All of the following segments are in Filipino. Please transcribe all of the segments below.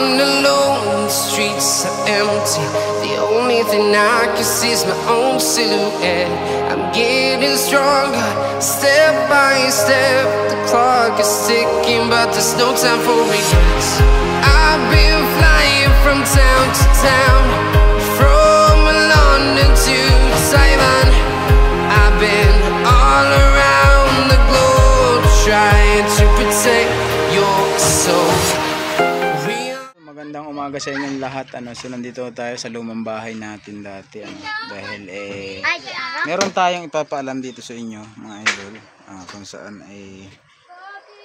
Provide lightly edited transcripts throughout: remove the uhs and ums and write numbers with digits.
walking alone, the streets are empty. The only thing I can see is my own silhouette. I'm getting stronger, step by step. The clock is ticking, but there's no time for regrets. I've been flying from town to town, from London to Taiwan. I've been all around the globe, trying to protect your soul. Magandang umaga sa inyong lahat. So nandito tayo sa lumang bahay natin dati. Dahil meron tayong ipapaalam dito sa inyo mga idol. Kung saan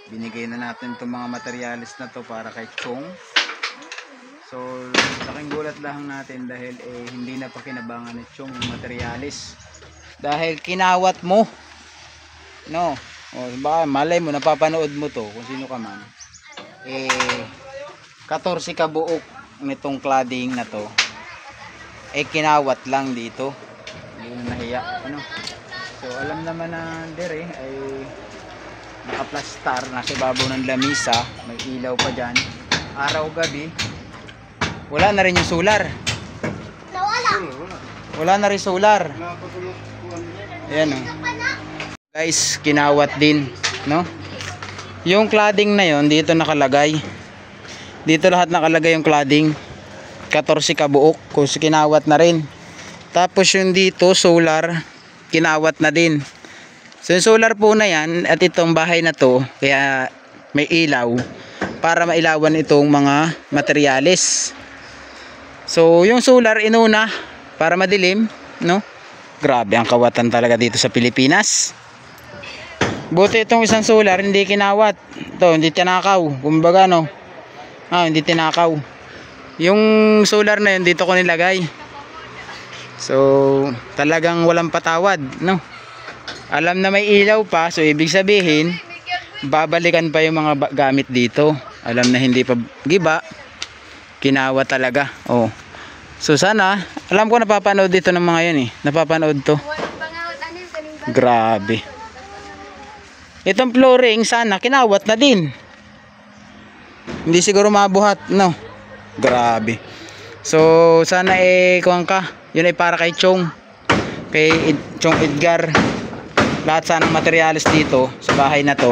binigay na natin itong mga materialis na to para kay Chong. So laking gulat lang natin dahil hindi na pa kinabangan ni Chong yung materialis. Dahil kinawat mo. No. Baka malay mo, napapanood mo to kung sino ka man. 14 kabuok nitong cladding na to kinawat lang dito, hindi na nahiya so alam naman na dire ay nakaplastar na sa babaw ng lamisa, may ilaw pa dyan araw gabi, wala na rin yung solar, wala na rin solar. Ayan guys, kinawat din yung cladding na yon, dito nakalagay. Dito lahat nakalagay yung cladding. 14 kabuok. Kasi kinawat na rin. Tapos yung dito, solar, kinawat na din. So yung solar po na yan, at itong bahay na to, kaya may ilaw, para mailawan itong mga materialis. So yung solar inuna, para madilim, Grabe ang kawatan talaga dito sa Pilipinas. Buti itong isang solar, hindi kinawat. Ito, hindi tinakaw. Kumbaga, hindi tinakaw. Yung solar na yun dito ko nilagay. So talagang walang patawad, Alam na may ilaw pa, so ibig sabihin babalikan pa yung mga gamit dito. Alam na hindi pa giba, kinawa talaga. So sana, alam ko napapanood dito ng mga yun napapanood to. Grabe. Itong flooring sana kinawat na din. Hindi siguro mabuhat, Grabe. So sana kuwan ka. Yun ay para kay Chong. Kay Chong Edgar. Lahat sana ng materialis dito sa bahay na to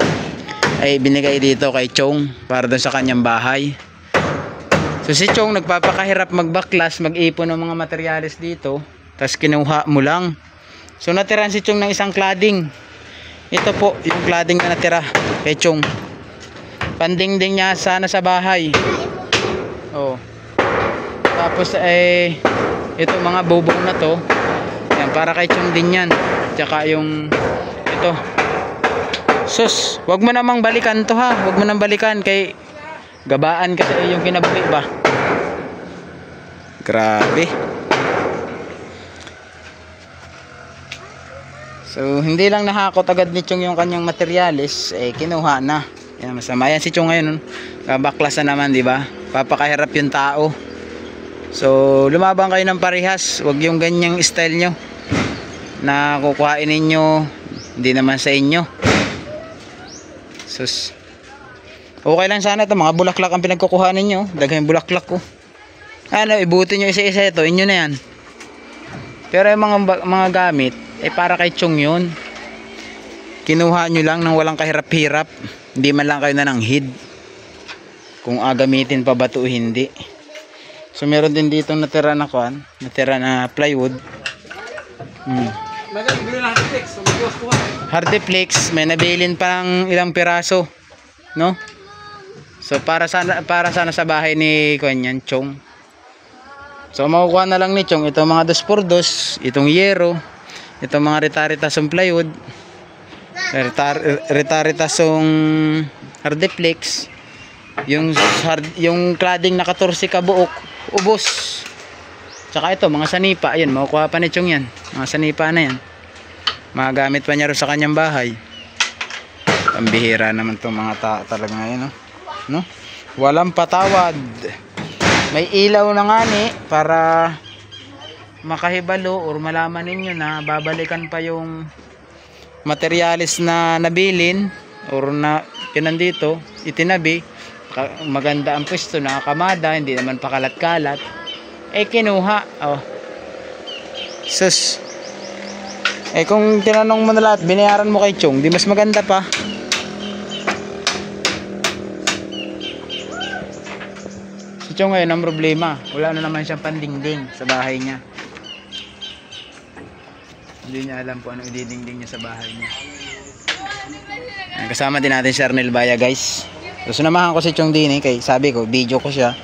ay binigay dito kay Chong para doon sa kanyang bahay. So si Chong nagpapakahirap magbaklas, mag-ipon ng mga materialis dito, tapos kinuha mo lang. So natira si Chong ng isang cladding. Ito po yung cladding na natira kay Chong. Pandingding niya sana sa bahay. Tapos ito mga bubong na to, yan para kay Chong din yan. Tsaka yung ito. Sus, wag mo namang balikan to ha. Wag mo nang balikan kay gabaan kasi yung kinabuhi ba. Grabe. So hindi lang nahakot agad ni Chong yung kanyang materialis, kinuha na. Yan, masama yan si Chong ngayon. Baklas na naman, di ba? Papakahirap yung tao. So lumabang kayo ng parehas. Huwag yung ganyang style nyo na kukuhain ninyo, hindi naman sa inyo. Sus, okay lang sana ito, mga bulaklak ang pinagkukuha ninyo. Daghan yung bulaklak ko. Ibutin nyo isa-isa ito, inyo na yan. Pero yung mga gamit para kay Chong yun. Kinuha nyo lang nang walang kahirap-hirap. Hindi man lang kayo nananghid kung agamitin pa ba ito o hindi. So meron din dito natira na plywood. Hardiplex, may nabilin pa ng ilang piraso, So para sana sa bahay ni Chong. So makukuha na lang ni Chong itong mga 2x2, itong yero, itong mga retaritasong plywood, retaritasong hardiplex, yung cladding na 14 kabuok, ubos. Tsaka ito mga sanipa, ayun, makukuha pa ni Chong yan, mga sanipa na yan, magagamit pa niya rin sa kanyang bahay. Pambihira naman itong mga talaga ngayon, walang patawad. May ilaw na nga para makahibalo or malaman ninyo na babalikan pa yung materialis na nabilin or na yun nandito itinabi maganda ang pwesto, nakakamada, hindi naman pakalat-kalat. Eh kinuha. Oh. Sus. Eh kung tinanong mo na lahat, binayaran mo kay Chong, di mas maganda pa. Si Chong ngayon ang problema, wala na naman siyang pandingding sa bahay niya. Hindi niya alam kung anong ididingding niya sa bahay niya. Kasama din natin si Arnel Baya, guys. So sunamahan ko si Chong din kay sabi ko, video ko siya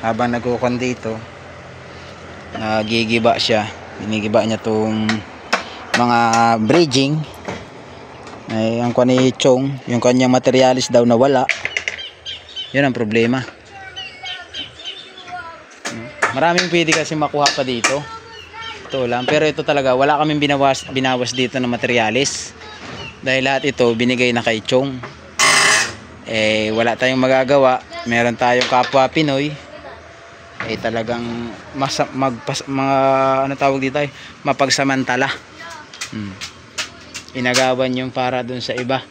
habang nagkukon dito. Nagigiba siya. Binigiba niya tong mga bridging. Ay, ang kuha ni Chong, yung kanyang materialis daw nawala. Yun ang problema. Maraming pwede kasi makuha pa dito. Ito lang, pero ito talaga wala kaming binawas dito ng materialis. Dahil lahat ito binigay na kay Chong. Eh wala tayong magagawa. Meron tayong kapwa Pinoy. Eh talagang ano tawag dito ay mapagsamantala. Inagawan yung para dun sa iba.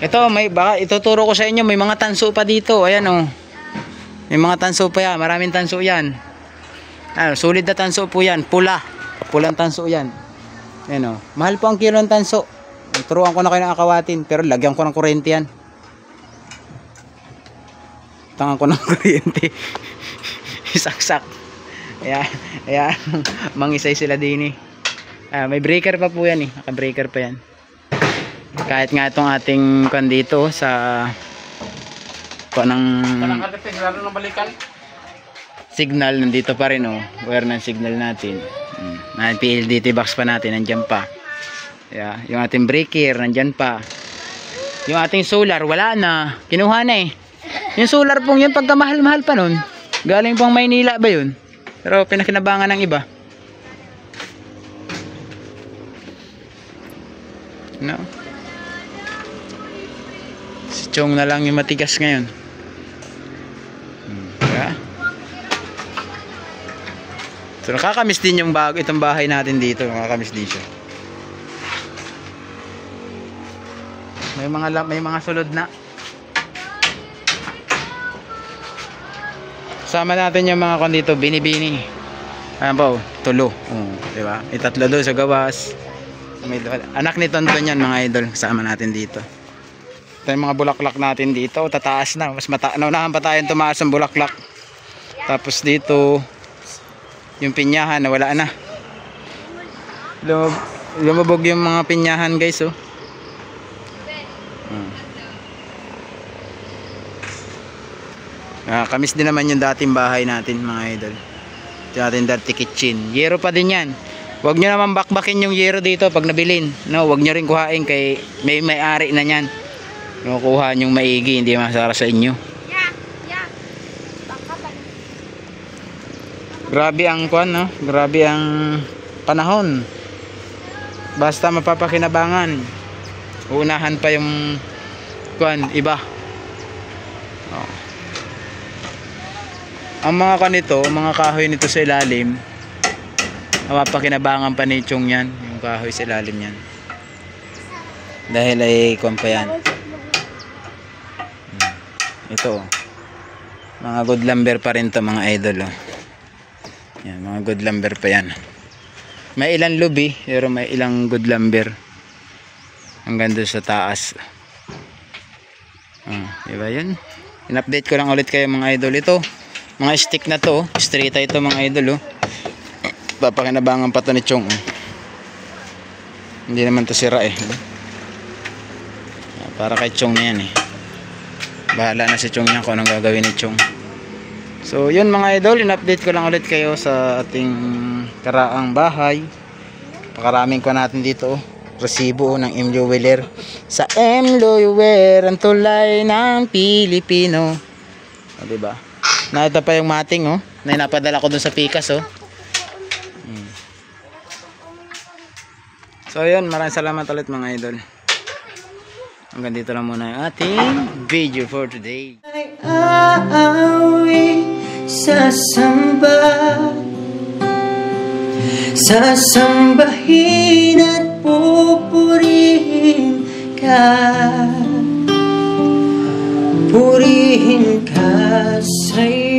Ito baka ituturo ko sa inyo, may mga tanso pa dito. Ayan oh. May mga tanso pa yan, maraming tanso yan. Sulit na tanso po yan, pulang tanso yan. Ayan o, mahal po ang kilo ng tanso. Turuan ko na kayo ng akawatin, pero lagyan ko ng kuryente yan. Tangan ko ng kuryente. Saksak. Ayan, mangisay sila din eh. May breaker pa po yan eh, naka-breaker pa yan. Kahit nga itong ating kan dito sa signal nandito pa rin oh, wire ng signal natin. PLDT box pa natin nandiyan pa. Yeah, yung ating breaker nandiyan pa. Yung ating solar wala na, kinuha na eh. Yung solar pong yun pagka mahal-mahal pa nun. Galing pang Maynila ba yun? Pero pinakinabangan ng iba. No? Si Chong na lang yung matigas ngayon. Yeah. So nakakamiss din yung itong bahay natin dito, nakakamiss din siya. May mga sulod na. Sama natin yung mga kon dito, bini-bini. Ayan po, tulo. Di ba? May tatlo doon sa gawas. Anak ni Tonton yan mga idol, kasama natin dito. Ito yung mga bulaklak natin dito, tataas na. Mas naunahan pa tayong tumaas ang bulaklak. Tapos dito yung pinyahan na wala na. Lumubog yung mga pinyahan guys oh. Kamis din naman yung dating bahay natin mga idol. Yung ating dati kitchen. Yero pa din yan. Huwag nyo naman bakbakin yung yero dito pag nabilin. No, huwag nyo rin kuhain kay may-ari na yan. Yung kuha nyong maigi, hindi masara sa inyo. Grabe ang kuan, no? Grabe ang panahon. Basta mapapakinabangan. Unahan pa yung kuan, iba. Oh. Ang mga kanito, mga kahoy nito sa ilalim, mapapakinabangan pa ni Chong yan, yung kahoy sa ilalim yan. Dahil ay kuan pa yan. Ito, mga good lumber pa rin to mga idol. Oh. Yan, mga good lumber pa yan. May ilang lubi, pero may ilang good lumber. Hanggang doon sa taas. Diba yun? In-update ko lang ulit kayo mga idol. Ito, mga stick na to, straight ito mga idol. Oh. Papakinabangan pa to ni Chong. Oh. Hindi naman to sira eh. Para kay Chong na yan eh. Bahala na si Chong yan kung anong gagawin ni Chong. So yun mga idol, in-update ko lang ulit kayo sa ating karaang bahay. Pakaraming ko natin dito. Resibo ng MLO Wheeler. Sa MLO Wheeler, ang tulay ng Pilipino. O diba? Nakita pa yung mating oh. Na napadala ko dun sa Pikas oh. So yun, maraming salamat ulit mga idol. Hanggang dito lang muna yung ating video for today. Sasambahin at pupurihin ka. Purihin ka sa